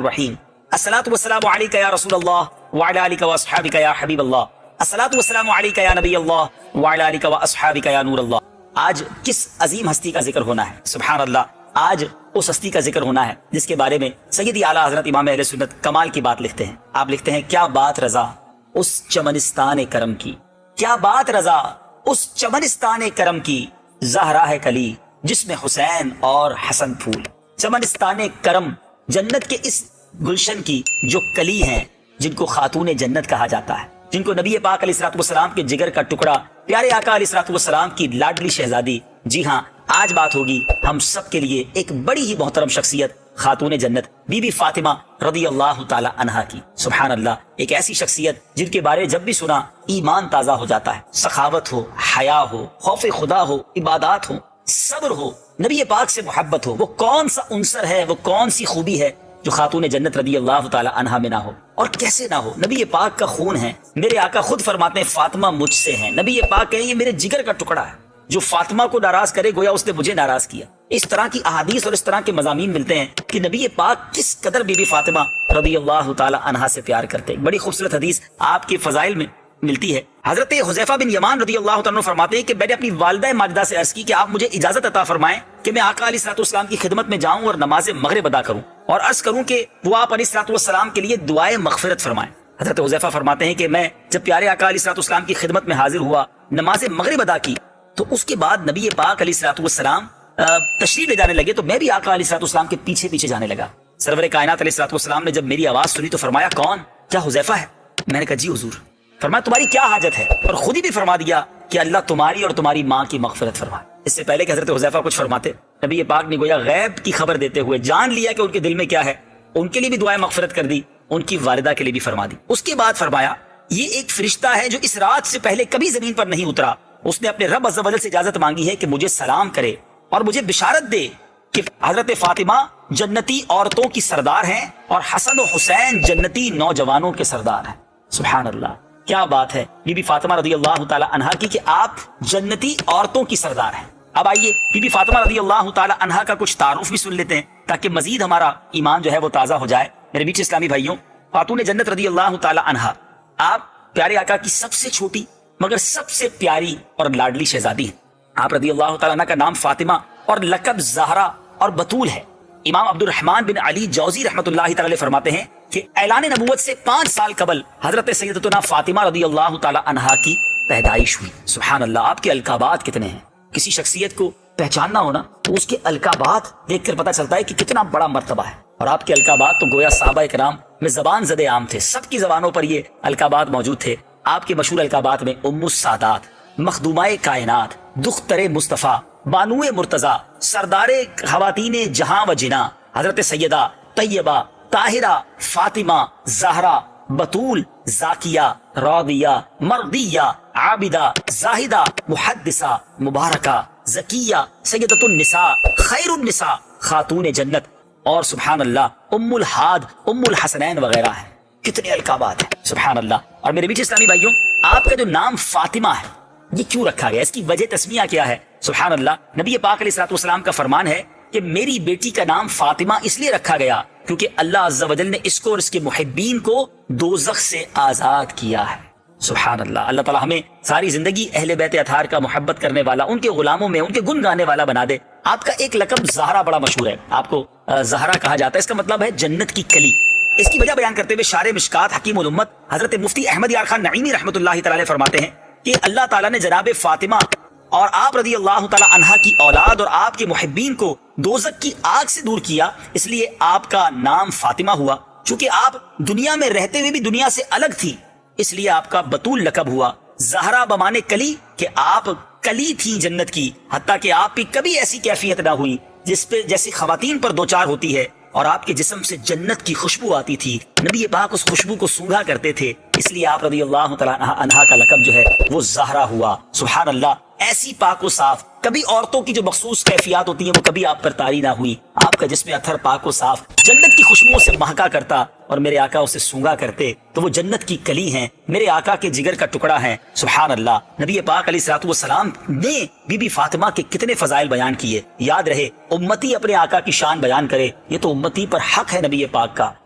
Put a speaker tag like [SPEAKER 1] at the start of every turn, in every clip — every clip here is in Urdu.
[SPEAKER 1] الرحیم الصلاۃ والسلام علیک یا رسول اللہ وعلی آلک و اصحابک یا حبیب اللہ الصلاۃ والسلام علیک یا نبی اللہ وعلی آلک و اصحابک یا نور اللہ۔ آج کس عظیم ہستی کا ذکر ہونا ہے، سبحان اللہ، آج اس ہستی کا ذکر ہونا ہے جس کے بارے میں سیدی اعلیٰ حضرت امام اہل سنت کمال کی بات لکھتے ہیں۔ آپ لکھتے ہیں کیا بات رضا اس چمنستان کرم کی، کیا بات رضا اس چمنستان کرم کی، زہرا ہے کلی جس میں حسین اور حسن پھول۔ چمنستان کرم، جنت کے اس گلشن کی جو کلی ہیں، جن کو خاتون جنت کہا جاتا ہے، جن کو نبی پاک علیہ الصلوۃ والسلام کے جگر کا ٹکڑا، پیارے آقا علیہ الصلوۃ والسلام کی لاڈلی شہزادی، جی ہاں آج بات ہوگی ہم سب کے لیے ایک بڑی ہی محترم شخصیت خاتون جنت بی بی فاطمہ رضی اللہ تعالی عنہا کی۔ سبحان اللہ، ایک ایسی شخصیت جن کے بارے جب بھی سنا ایمان تازہ ہو جاتا ہے، سخاوت ہو، حیا ہو، خوف خدا ہو، عبادات ہو، صبر ہو، نبی پاک سے محبت ہو، وہ کون سا عنصر ہے، وہ کون سی خوبی ہے جو خاتون جنت رضی اللہ تعالی عنہا میں نہ ہو، اور کیسے نہ ہو؟ نبی پاک کا خون ہے، میرے آقا خود فرماتے ہیں فاطمہ مجھ سے ہیں، نبی پاک کہیں یہ میرے جگر کا ٹکڑا ہے، جو فاطمہ کو ناراض کرے گویا اس نے مجھے ناراض کیا۔ اس طرح کی احادیث اور اس طرح کے مضامین ملتے ہیں کہ نبی پاک کس قدر بی بی فاطمہ رضی اللہ تعالی عنہا سے پیار کرتے ہیں۔ بڑی خوبصورت حدیث آپ کے فضائل میں ملتی ہے۔ حضرت حذیفہ بن یمان رضی اللہ تعالیٰ عنہ فرماتے ہیں کہ میں نے اپنی والدہ ماجدہ سے عرض کی کہ آپ مجھے اجازت عطا فرمائیں کہ میں آقا علیہ الصلوۃ والسلام کی خدمت میں جاؤں اور نماز مغرب ادا کروں، اور عرض کروں کہ وہ آپ علیہ الصلوۃ والسلام کے لیے دعائے مغفرت فرمائیں۔ حضرت حذیفہ فرماتے ہیں کہ میں جب پیارے آقا علیہ الصلوۃ والسلام کی خدمت میں حاضر ہوا، نماز مغرب ادا کی، تو اس کے بعد نبی پاک علیہ الصلوۃ والسلام تشریف لے جانے لگے، تو میں بھی آقا علیہ الصلوۃ والسلام کے پیچھے پیچھے جانے لگا۔ سرور کائنات علیہ الصلوۃ والسلام نے جب میری آواز سنی تو فرمایا کون؟ کیا حذیفہ ہے؟ میں نے کہا جی حضور۔ فرمایا تمہاری کیا حاجت ہے؟ اور خود ہی بھی فرما دیا کہ اللہ تمہاری اور تمہاری ماں کی مغفرت فرمائے۔ اس سے پہلے کہ حضرت حذیفہ کچھ فرماتے، نبی پاک نے گویا غیب کی خبر دیتے ہوئے جان لیا کہ ان کے دل میں کیا ہے، ان کے لیے بھی دعائیں مغفرت کر دی، ان کی والدہ کے لیے بھی فرما دی۔ اس کے بعد فرمایا یہ ایک فرشتہ ہے جو اس رات سے پہلے کبھی زمین پر نہیں اترا، اس نے اپنے رب عز و جل سے اجازت مانگی ہے کہ مجھے سلام کرے اور مجھے بشارت دے کہ حضرت فاطمہ جنتی عورتوں کی سردار ہیں اور حسن و حسین جنتی نوجوانوں کے سردار ہیں۔ سبحان اللہ، کیا بات ہے بی بی فاطمہ رضی اللہ تعالی عنہا کی کہ آپ جنتی عورتوں کی سردار ہیں۔ اب آئیے بی بی فاطمہ رضی اللہ تعالی عنہا کا کچھ تعارف بھی سن لیتے ہیں تاکہ مزید ہمارا ایمان جو ہے وہ تازہ ہو جائے۔ میرے میٹھے اسلامی بھائیوں، خاتون جنت رضی اللہ تعالی عنہا آپ پیارے آقا کی سب سے چھوٹی مگر سب سے پیاری اور لاڈلی شہزادی ہیں۔ آپ رضی اللہ تعالیٰ عنہ کا نام فاطمہ اور لقب زہرا اور بطول ہے۔ امام عبد الرحمن بن علی جوزی رحمۃ اللہ تعالی فرماتے ہیں کہ اعلان نبوت سے 5 سال قبل حضرت سیدتنا فاطمہ رضی اللہ تعالیٰ عنہا کی پیدائش ہوئی۔ سبحان اللہ، آپ کے القابات کتنے ہیں! کسی شخصیت کو پہچاننا ہونا تو اس کے القابات دیکھ کر پتہ چلتا ہے کہ کتنا بڑا مرتبہ ہے، اور آپ کے القابات تو گویا صحابہ کرام میں زبان زدے عام تھے، سب کی زبانوں پر یہ القابات موجود تھے۔ آپ کے مشہور القابات میں ام السادات، مخدومہ کائنات، دختر مصطفیٰ، بانو مرتضیٰ، سردار خواتین جہاں و جنا، حضرت سیدہ طیبہ طاہرہ فاطمہ زہرا بطول زاکیہ راضیہ مرضیہ عابدہ زاہدہ محدثہ مبارکہ زکیہ سیدۃ النساء خیر النساء خاتون جنت، اور سبحان اللہ ام الحاد ام الحسنین وغیرہ ہیں۔ کتنے القابات ہیں، سبحان اللہ۔ اور میرے بیچ اسلامی بھائیوں، آپ کا جو نام فاطمہ ہے یہ کیوں رکھا گیا؟ اس کی وجہ تسمیہ کیا ہے؟ سبحان اللہ، نبی پاک علیہ الصلوۃ والسلام کا فرمان ہے کہ میری بیٹی کا نام فاطمہ اس لیے رکھا گیا کیونکہ اللہ عز و جل نے اس کو اور اس کے محبین کو دوزخ سے آزاد کیا ہے۔ سبحان اللہ، اللہ تعالیٰ ہمیں ساری زندگی اہل بیت اطہار کا محبت کرنے والا، ان کے غلاموں میں ان کے گن گانے والا بنا دے۔ آپ کا ایک لقب زہرا بڑا مشہور ہے، آپ کو زہرا کہا جاتا ہے، اس کا مطلب ہے جنت کی کلی۔ اس کی وجہ بیان کرتے ہوئے شارح مشکات حکیم الامت حضرت مفتی احمد یار خان نعیمی رحمۃ اللہ تعالی فرماتے ہیں کہ اللہ تعالیٰ نے جناب فاطمہ اور آپ رضی اللہ تعالی عنہا کی اولاد اور آپ کے محبین کو دوزخ کی آگ سے دور کیا، اس لیے آپ کا نام فاطمہ ہوا۔ چونکہ آپ دنیا میں رہتے ہوئے بھی دنیا سے الگ تھی، اس لیے آپ کا بطول لقب ہوا۔ زہرا بمانے کلی، کہ آپ کلی تھیں جنت کی، حتیٰ کہ آپ کی کبھی ایسی کیفیت نہ ہوئی جس پہ جیسی خواتین پر دوچار ہوتی ہے، اور آپ کے جسم سے جنت کی خوشبو آتی تھی، نبی پاک اس خوشبو کو سونگھا کرتے تھے، اس لیے آپ رضی اللہ تعالیٰ عنہا کا لقب جو ہے وہ زہرا ہوا۔ سبحان اللہ، ایسی پاک و صاف، کبھی عورتوں کی جو مخصوص کیفیات ہوتی ہیں وہ کبھی آپ پر طاری نہ ہوئی۔ آپ کا جسم اطہر پاک و صاف جنت کی خوشبوؤں سے مہکا کرتا، اور میرے آقا اسے سونگا کرتے، تو وہ جنت کی کلی ہیں، میرے آقا کے جگر کا ٹکڑا ہے۔ سبحان اللہ، نبی پاک علیہ الصلوۃ والسلام نے بی بی فاطمہ کے کتنے فضائل بیان کیے۔ یاد رہے، امتی اپنے آقا کی شان بیان کرے، یہ تو امتی پر حق ہے نبی پاک کا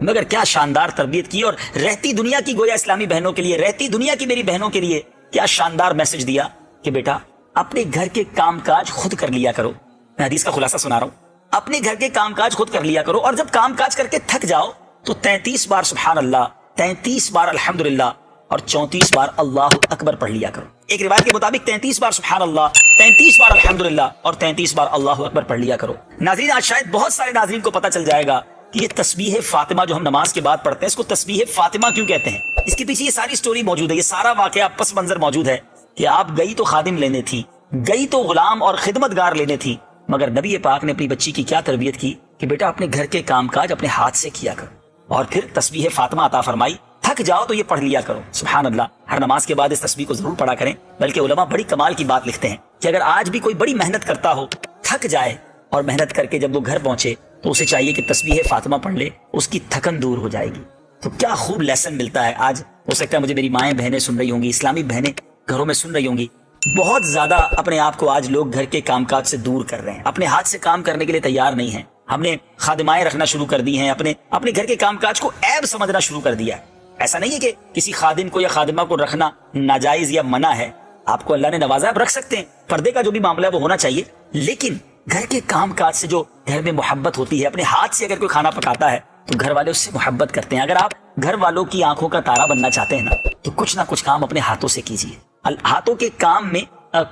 [SPEAKER 1] مگر کیا شاندار تربیت کی، اور رہتی دنیا کی گویا اسلامی بہنوں کے لیے، رہتی دنیا کی میری بہنوں کے لیے کیا شاندار میسج دیا کہ بیٹا اپنے گھر کے کام کاج خود کر لیا کرو. میں حدیث کا خلاصہ سنا رہا ہوں. اپنے گھر کے کام کاج خود کر لیا کرو، اور جب کام کاج کر کے تھک جاؤ تو 33 بار سبحان اللہ، 33 بار الحمدللہ اور 34 بار اللہ اکبر پڑھ لیا کرو. ایک روایت کے مطابق 33 بار سبحان اللہ، 33 بار الحمدللہ اور 33 بار اللہ اکبر پڑھ لیا کرو. ناظرین، آج شاید بہت سارے ناظرین کو پتہ چل جائے گا کہ یہ تسبیح فاطمہ جو ہم نماز کے بعد پڑھتے ہیں، اس کو تسبیح فاطمہ کیوں کہتے ہیں. اس کے پیچھے یہ ساری سٹوری موجود ہے، یہ سارا واقعہ پس منظر موجود ہے کہ آپ گئی تو خادم لینے تھی، گئی تو غلام اور خدمتگار لینے تھی، مگر نبی پاک نے اپنی بچی کی کیا تربیت کی کہ بیٹا اپنے گھر کے کام کاج اپنے ہاتھ سے کیا کرو، اور پھر تسبیح فاطمہ عطا فرمائی. تھک جاؤ تو یہ پڑھ لیا کرو. سبحان اللہ. ہر نماز کے بعد اس تسبیح کو ضرور پڑھا کریں. بلکہ علماء بڑی کمال کی بات لکھتے ہیں کہ اگر آج بھی کوئی بڑی محنت کرتا ہو، تھک جائے، اور محنت کر کے جب وہ گھر پہنچے تو اسے چاہیے کہ تسبیح فاطمہ پڑھ لے، اس کی تھکن دور ہو جائے گی. تو کیا خوب لیسن ملتا ہے. آج ہو سکتا ہے مجھے میری مائیں بہنیں سن رہی ہوں گی، اسلامی بہنیں گھروں میں سن رہی ہوں گی، بہت زیادہ اپنے آپ کو آج لوگ گھر کے کام کاج سے دور کر رہے ہیں، اپنے ہاتھ سے کام کرنے کے لیے تیار نہیں ہیں. ہم نے خادمائیں رکھنا شروع کر دی ہیں، اپنے گھر کے کام کاج کو عیب سمجھنا شروع کر دیا ہے. ایسا نہیں ہے کہ کسی خادم کو یا خادمہ کو رکھنا ناجائز یا منع ہے. آپ کو اللہ نے نوازا، آپ رکھ سکتے ہیں. پردے کا جو بھی معاملہ ہے وہ ہونا چاہیے، لیکن گھر کے کام کاج سے جو گھر میں محبت ہوتی ہے، اپنے ہاتھ سے اگر کوئی کھانا پکاتا ہے تو گھر والے اس سے محبت کرتے ہیں. اگر آپ گھر والوں کی آنکھوں کا تارا بننا چاہتے ہیں نا، تو کچھ نہ کچھ کام اپنے ہاتھوں سے کیجیے. ہاتھوں کے کام میں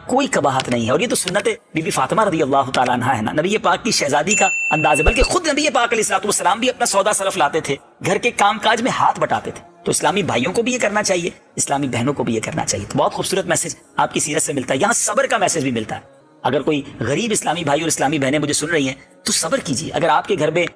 [SPEAKER 1] کوئی قباحت نہیں ہے، اور یہ تو سنت بی بی فاطمہ رضی اللہ تعالیٰ عنہ ہے نا، نبی پاک کی شہزادی کا انداز ہے. بلکہ خود نبی پاک علیہ الصلوۃ والسلام بھی اپنا سودا صرف لاتے تھے، گھر کے کام کاج میں ہاتھ بٹاتے تھے. تو اسلامی بھائیوں کو بھی یہ کرنا چاہیے، اسلامی بہنوں کو بھی یہ کرنا چاہیے. تو بہت خوبصورت میسج آپ کی سیرت سے ملتا ہے. یہاں صبر کا میسج بھی ملتا ہے. اگر کوئی غریب اسلامی بھائی اور اسلامی بہنیں مجھے سن رہی ہیں تو صبر کیجیے. اگر آپ کے گھر میں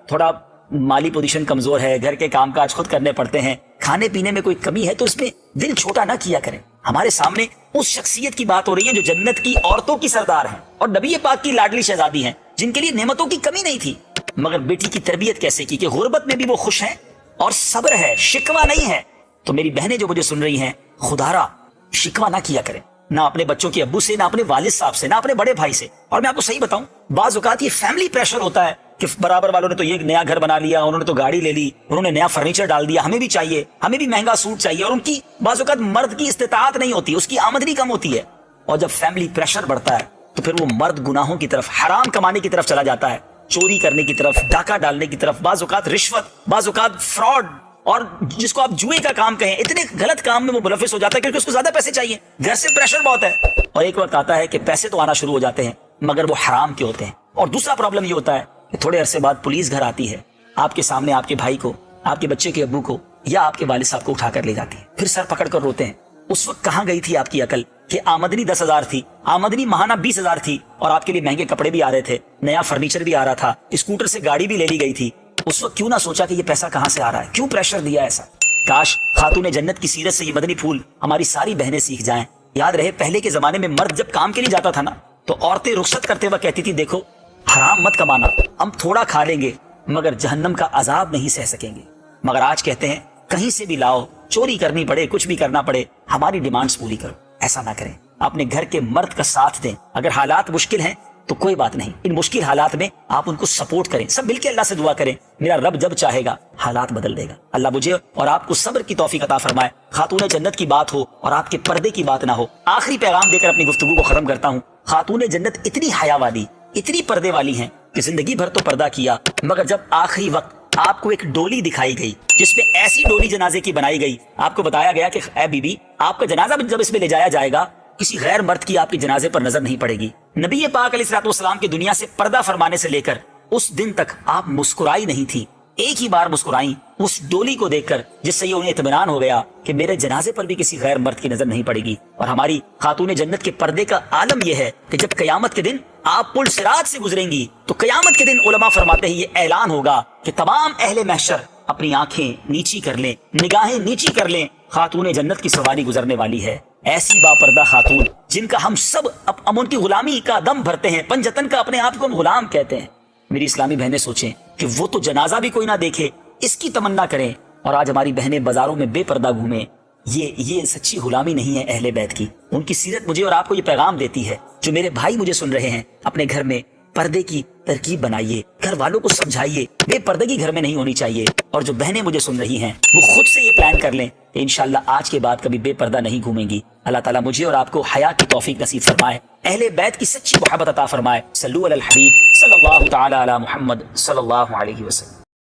[SPEAKER 1] تھوڑا مالی پوزیشن کمزور ہے، گھر کے کام کاج خود کرنے پڑتے ہیں، کھانے پینے میں کوئی کمی ہے، تو اس میں دل چھوٹا نہ کیا کریں. ہمارے سامنے اس شخصیت کی بات ہو رہی ہے جو جنت کی عورتوں کی سردار ہیں اور نبی پاک کی لاڈلی شہزادی ہیں، جن کے لیے نعمتوں کی کمی نہیں تھی، مگر بیٹی کی تربیت کیسے کی کہ غربت میں بھی وہ خوش ہیں اور صبر ہے، شکوہ نہیں ہے. تو میری بہنیں جو مجھے سن رہی ہیں، خدارا شکوہ نہ کیا کریں، نہ اپنے بچوں کے ابو سے، نہ اپنے والد صاحب سے، نہ اپنے بڑے بھائی سے. اور میں آپ کو صحیح بتاؤں، بعض اوقات یہ فیملی پریشر ہوتا ہے کہ برابر والوں نے تو یہ نیا گھر بنا لیا، انہوں نے تو گاڑی لے لی، انہوں نے نیا فرنیچر ڈال دیا، ہمیں بھی چاہیے، ہمیں بھی مہنگا سوٹ چاہیے. اور ان کی بعض اوقات مرد کی استطاعت نہیں ہوتی، اس کی آمدنی کم ہوتی ہے، اور جب فیملی پریشر بڑھتا ہے تو پھر وہ مرد گناہوں کی طرف، حرام کمانے کی طرف چلا جاتا ہے، چوری کرنے کی طرف، ڈاکہ ڈالنے کی طرف، بعض اوقات رشوت، بعض اوقات فراڈ، اور جس کو آپ جوئے کا کام کہیں، اتنے غلط کام میں وہ ملوث ہو جاتا ہے کیونکہ اس کو زیادہ پیسے چاہیے، گھر سے پریشر بہت ہے. اور ایک وقت آتا ہے کہ پیسے تو آنا شروع ہو جاتے ہیں مگر وہ حرام کے ہوتے ہیں. اور دوسرا پرابلم یہ ہوتا ہے کہ تھوڑے عرصے بعد پولیس گھر آتی ہے، آپ کے سامنے آپ کے بھائی کو، آپ کے بچے کے ابو کو یا آپ کے والد صاحب کو اٹھا کر لے جاتی ہے، پھر سر پکڑ کر روتے ہیں. اس وقت کہاں گئی تھی آپ کی عقل کہ آمدنی 10,000 تھی، آمدنی ماہانہ 20,000 تھی، اور آپ کے لیے مہنگے کپڑے بھی آ رہے تھے، نیا فرنیچر بھی آ رہا تھا، اسکوٹر سے گاڑی بھی لے لی گئی تھی. اس وقت کیوں نہ سوچا کہ یہ پیسہ کہاں سے آ رہا ہے، کیوں پریشر دیا ایسا. کاش خاتون جنت کی سیرت سے یہ مدنی پھول ہماری ساری بہنیں سیکھ جائیں. یاد رہے پہلے کے زمانے میں مرد جب کام کے لیے جاتا تھا نا تو عورتیں رخصت کرتے وقت کہتی تھی دیکھو حرام مت کمانا، ہم تھوڑا کھا لیں گے مگر جہنم کا عذاب نہیں سہ سکیں گے. مگر آج کہتے ہیں کہیں سے بھی لاؤ، چوری کرنی پڑے، کچھ بھی کرنا پڑے، ہماری ڈیمانڈز پوری کرو. ایسا نہ کریں، اپنے گھر کے مرد کا ساتھ دیں. اگر حالات مشکل ہیں تو کوئی بات نہیں، ان مشکل حالات میں آپ ان کو سپورٹ کریں. سب مل کے اللہ سے دعا کریں، میرا رب جب چاہے گا حالات بدل دے گا. اللہ مجھے اور آپ کو صبر کی توفیق عطا فرمائے. خاتون جنت کی بات ہو اور آپ کے پردے کی بات نہ ہو. آخری پیغام دے کر اپنی گفتگو کو ختم کرتا ہوں. خاتون جنت اتنی حیا والی، اتنی پردے والی ہیں کہ زندگی بھر تو پردہ کیا، مگر جب آخری وقت آپ کو ایک ڈولی دکھائی گئی جس میں ایسی ڈولی جنازے کی بنائی گئی، آپ کو بتایا گیا کہ اے بی بی آپ کا جنازہ جب اس میں لے جایا جائے گا کسی غیر مرد کی آپ کے جنازے پر نظر نہیں پڑے گی. نبی پاک علیہ الصلوۃ والسلام کی دنیا سے پردہ فرمانے سے لے کر اس دن تک آپ مسکرائی نہیں تھی. ایک ہی بار مسکرائی اس ڈولی کو دیکھ کر جس سے یہ انہیں اطمینان ہو گیا کہ میرے جنازے پر بھی کسی غیر مرد کی نظر نہیں پڑے گی. اور ہماری خاتون جنت کے پردے کا عالم یہ ہے کہ جب قیامت کے دن آپ پل صراط سے گزریں گی تو قیامت کے دن علماء فرماتے ہیں یہ اعلان ہوگا کہ تمام اہل محشر اپنی آنکھیں نیچی کر لیں، نگاہیں نیچی کر لیں. خاتون جنت کی سواری گزرنے والی ہے، ایسی با پردہ خاتون جن کا ہم سب اب ان کی غلامی کا دم بھرتے ہیں، پنجتن کا اپنے آپ کو ہم غلام کہتے ہیں. میری اسلامی بہنیں سوچیں کہ وہ تو جنازہ بھی کوئی نہ دیکھے، اس کی تمنا کریں. اور آج ہماری بہنیں بازاروں میں بے پردہ گھومیں، یہ سچی غلامی نہیں ہے اہل بیت کی. ان کی سیرت مجھے اور آپ کو یہ پیغام دیتی ہے. جو میرے بھائی مجھے سن رہے ہیں، اپنے گھر میں پردے کی ترکیب بنائیے، گھر والوں کو سمجھائیے، بے پردگی گھر میں نہیں ہونی چاہیے۔ اور جو بہنیں مجھے سن رہی ہیں وہ خود سے یہ پلان کر لیں کہ انشاءاللہ آج کے بعد کبھی بے پردہ نہیں گھومیں گی۔ اللہ تعالیٰ مجھے اور آپ کو حیا کی توفیق نصیب فرمائے، اہل بیت کی سچی محبت عطا فرمائے۔ صلو علی الحبیب صلی اللہ تعالی علی محمد صلی اللہ علیہ وسلم۔